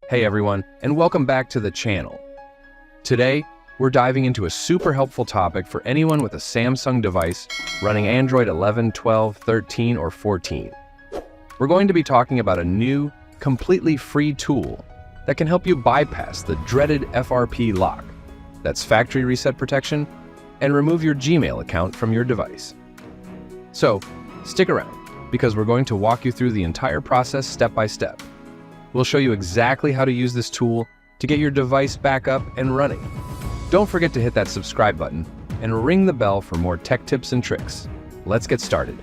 Hey everyone, and welcome back to the channel. Today, we're diving into a super helpful topic for anyone with a Samsung device running Android 11, 12, 13, or 14. We're going to be talking about a new, completely free tool that can help you bypass the dreaded FRP lock, that's factory reset protection, and remove your Gmail account from your device. So, stick around, because we're going to walk you through the entire process step by step. We'll show you exactly how to use this tool to get your device back up and running. Don't forget to hit that subscribe button and ring the bell for more tech tips and tricks. Let's get started.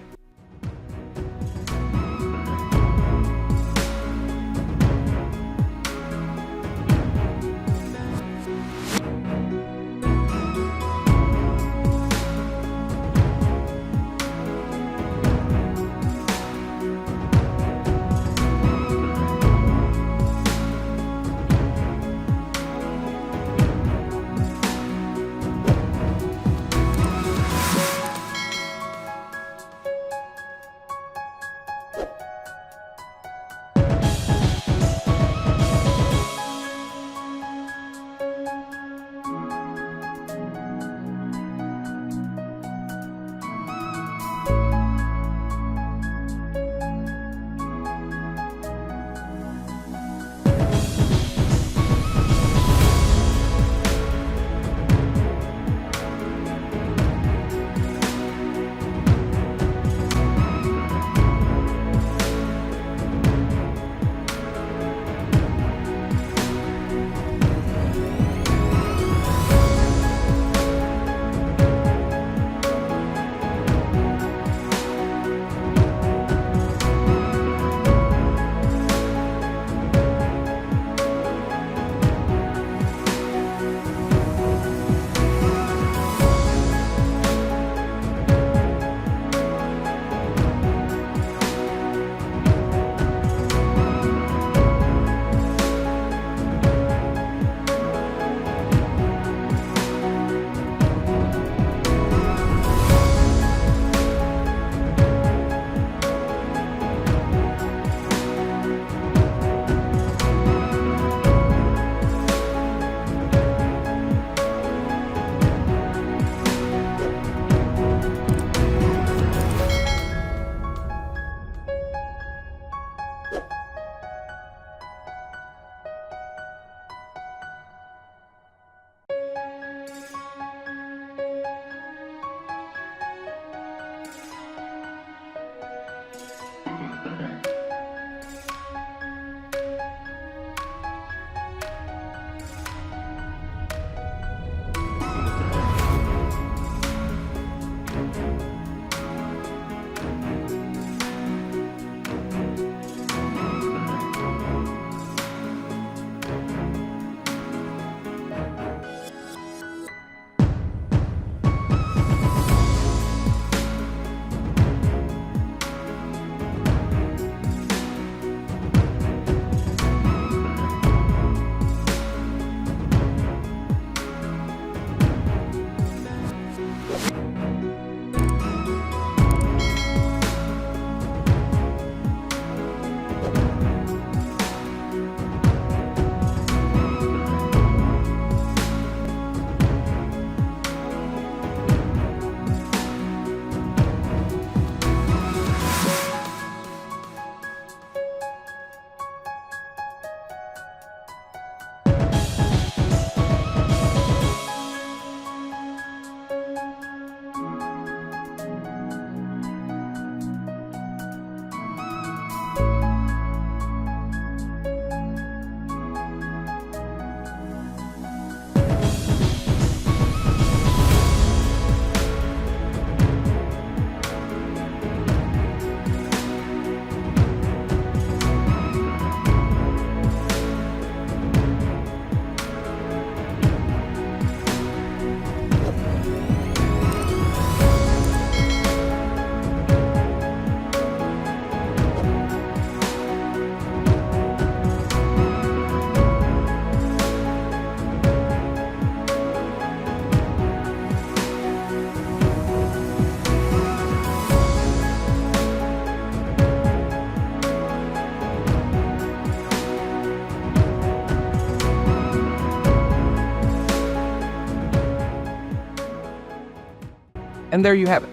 And there you have it.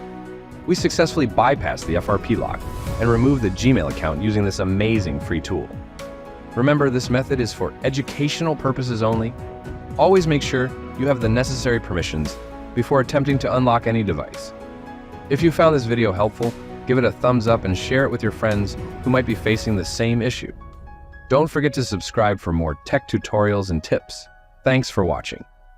We successfully bypassed the FRP lock and removed the Gmail account using this amazing free tool. Remember, this method is for educational purposes only. Always make sure you have the necessary permissions before attempting to unlock any device. If you found this video helpful, give it a thumbs up and share it with your friends who might be facing the same issue. Don't forget to subscribe for more tech tutorials and tips. Thanks for watching.